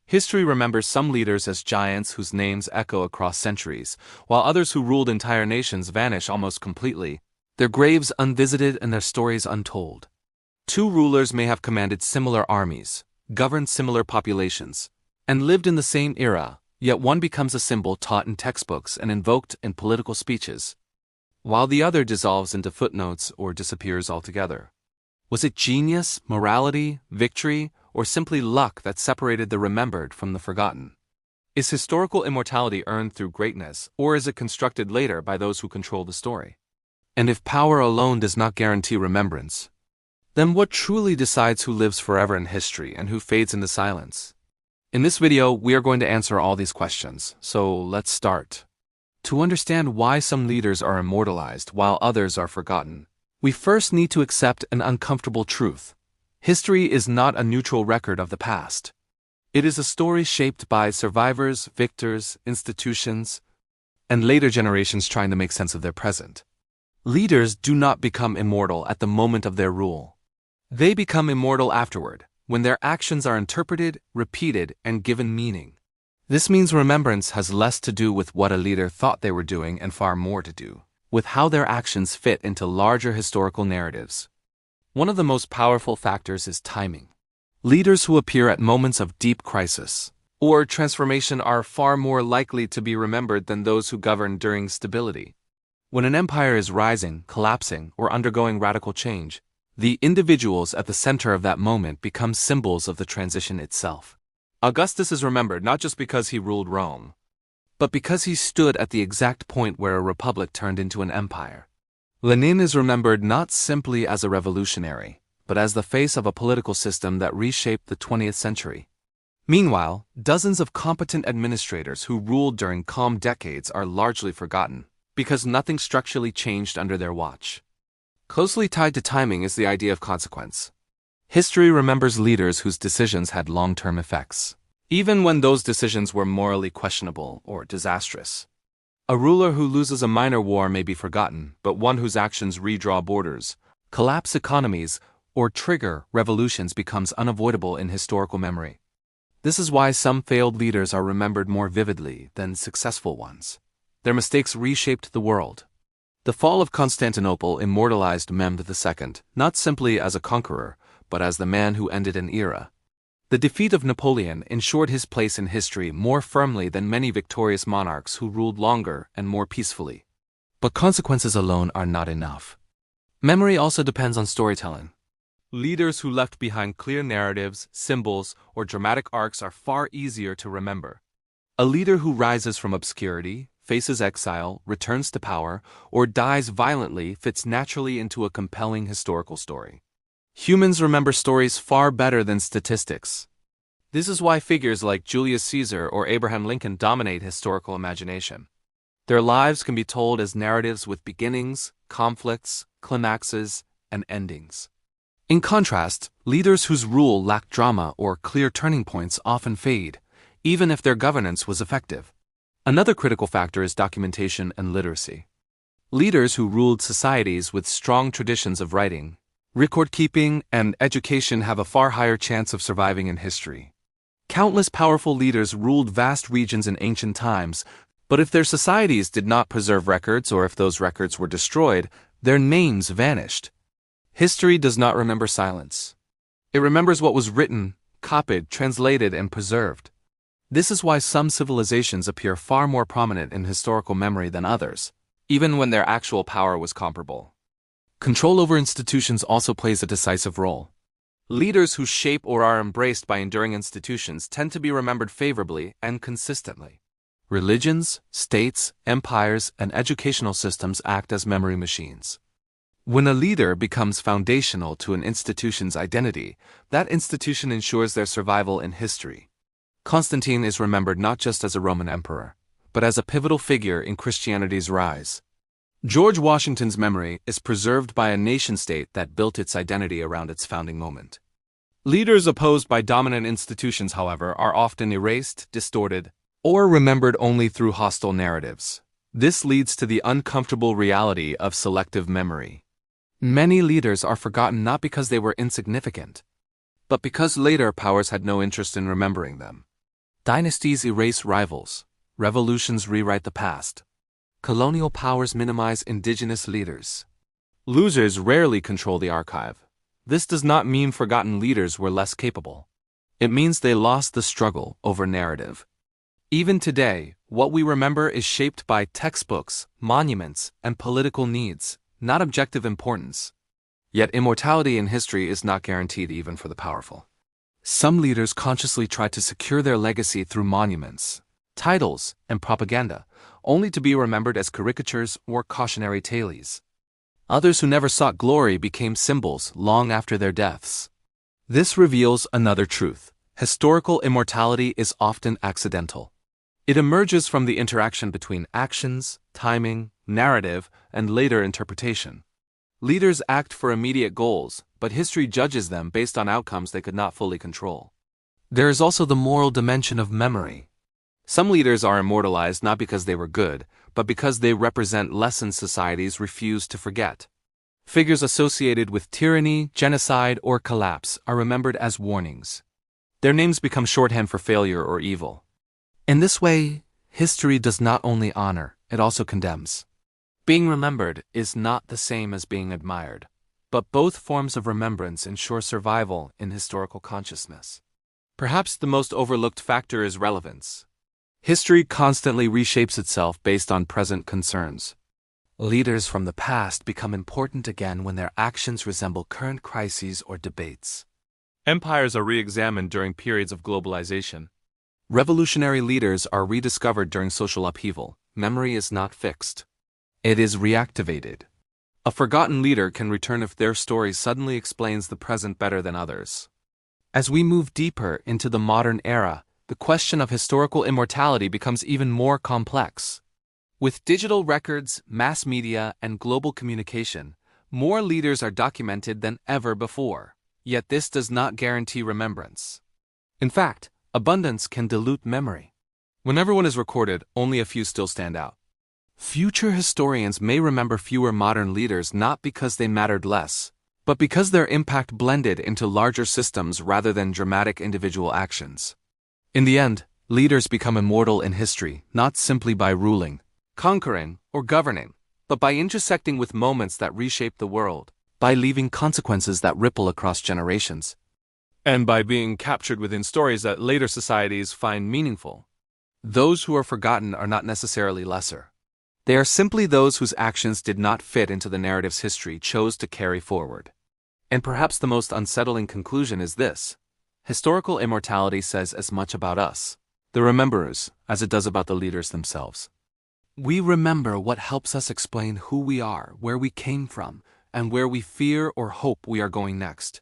History remembers some leaders as giants whose names echo across centuries, while others who ruled entire nations vanish almost completely, their graves unvisited and their stories untold. Two rulers may have commanded similar armies, governed similar populations, and lived in the same era, yet one becomes a symbol taught in textbooks and invoked in political speeches, while the other dissolves into footnotes or disappears altogether. Was it genius, morality, victory, or simply luck that separated the remembered from the forgotten? Is historical immortality earned through greatness, or is it constructed later by those who control the story? And if power alone does not guarantee remembrance, then what truly decides who lives forever in history and who fades into silence? In this video, we are going to answer all these questions, so let's start. To understand why some leaders are immortalized while others are forgotten, we first need to accept an uncomfortable truth. History is not a neutral record of the past. It is a story shaped by survivors, victors, institutions, and later generations trying to make sense of their present. Leaders do not become immortal at the moment of their rule. They become immortal afterward, when their actions are interpreted, repeated, and given meaning. This means remembrance has less to do with what a leader thought they were doing and far more to do with how their actions fit into larger historical narratives. One of the most powerful factors is timing. Leaders who appear at moments of deep crisis or transformation are far more likely to be remembered than those who govern during stability. When an empire is rising, collapsing, or undergoing radical change, the individuals at the center of that moment become symbols of the transition itself. Augustus is remembered not just because he ruled Rome, but because he stood at the exact point where a republic turned into an empire. Lenin is remembered not simply as a revolutionary, but as the face of a political system that reshaped the 20th century. Meanwhile, dozens of competent administrators who ruled during calm decades are largely forgotten, because nothing structurally changed under their watch. Closely tied to timing is the idea of consequence. History remembers leaders whose decisions had long-term effects, even when those decisions were morally questionable or disastrous. A ruler who loses a minor war may be forgotten, but one whose actions redraw borders, collapse economies, or trigger revolutions becomes unavoidable in historical memory. This is why some failed leaders are remembered more vividly than successful ones. Their mistakes reshaped the world. The fall of Constantinople immortalized Mehmed II, not simply as a conqueror, but as the man who ended an era. The defeat of Napoleon ensured his place in history more firmly than many victorious monarchs who ruled longer and more peacefully. But consequences alone are not enough. Memory also depends on storytelling. Leaders who left behind clear narratives, symbols, or dramatic arcs are far easier to remember. A leader who rises from obscurity, faces exile, returns to power, or dies violently fits naturally into a compelling historical story. Humans remember stories far better than statistics. This is why figures like Julius Caesar or Abraham Lincoln dominate historical imagination. Their lives can be told as narratives with beginnings, conflicts, climaxes, and endings. In contrast, leaders whose rule lacked drama or clear turning points often fade, even if their governance was effective. Another critical factor is documentation and literacy. Leaders who ruled societies with strong traditions of writing, record-keeping, and education have a far higher chance of surviving in history. Countless powerful leaders ruled vast regions in ancient times, but if their societies did not preserve records or if those records were destroyed, their names vanished. History does not remember silence. It remembers what was written, copied, translated, and preserved. This is why some civilizations appear far more prominent in historical memory than others, even when their actual power was comparable. Control over institutions also plays a decisive role. Leaders who shape or are embraced by enduring institutions tend to be remembered favorably and consistently. Religions, states, empires, and educational systems act as memory machines. When a leader becomes foundational to an institution's identity, that institution ensures their survival in history. Constantine is remembered not just as a Roman emperor, but as a pivotal figure in Christianity's rise. George Washington's memory is preserved by a nation-state that built its identity around its founding moment. Leaders opposed by dominant institutions, however, are often erased, distorted, or remembered only through hostile narratives. This leads to the uncomfortable reality of selective memory. Many leaders are forgotten not because they were insignificant, but because later powers had no interest in remembering them. Dynasties erase rivals. Revolutions rewrite the past. Colonial powers minimize indigenous leaders. Losers rarely control the archive. This does not mean forgotten leaders were less capable. It means they lost the struggle over narrative. Even today, what we remember is shaped by textbooks, monuments, and political needs, not objective importance. Yet immortality in history is not guaranteed even for the powerful. Some leaders consciously try to secure their legacy through monuments, titles, and propaganda, only to be remembered as caricatures or cautionary tales. Others who never sought glory became symbols long after their deaths. This reveals another truth. Historical immortality is often accidental. It emerges from the interaction between actions, timing, narrative, and later interpretation. Leaders act for immediate goals, but history judges them based on outcomes they could not fully control. There is also the moral dimension of memory. Some leaders are immortalized not because they were good, but because they represent lessons societies refuse to forget. Figures associated with tyranny, genocide, or collapse are remembered as warnings. Their names become shorthand for failure or evil. In this way, history does not only honor, it also condemns. Being remembered is not the same as being admired, but both forms of remembrance ensure survival in historical consciousness. Perhaps the most overlooked factor is relevance. History constantly reshapes itself based on present concerns. Leaders from the past become important again when their actions resemble current crises or debates. Empires are re-examined during periods of globalization. Revolutionary leaders are rediscovered during social upheaval. Memory is not fixed. It is reactivated. A forgotten leader can return if their story suddenly explains the present better than others. As we move deeper into the modern era, the question of historical immortality becomes even more complex. With digital records, mass media, and global communication, more leaders are documented than ever before. Yet this does not guarantee remembrance. In fact, abundance can dilute memory. When everyone is recorded, only a few still stand out. Future historians may remember fewer modern leaders not because they mattered less, but because their impact blended into larger systems rather than dramatic individual actions. In the end, leaders become immortal in history not simply by ruling, conquering, or governing, but by intersecting with moments that reshape the world, by leaving consequences that ripple across generations, and by being captured within stories that later societies find meaningful. Those who are forgotten are not necessarily lesser. They are simply those whose actions did not fit into the narrative's history chose to carry forward. And perhaps the most unsettling conclusion is this: historical immortality says as much about us, the rememberers, as it does about the leaders themselves. We remember what helps us explain who we are, where we came from, and where we fear or hope we are going next.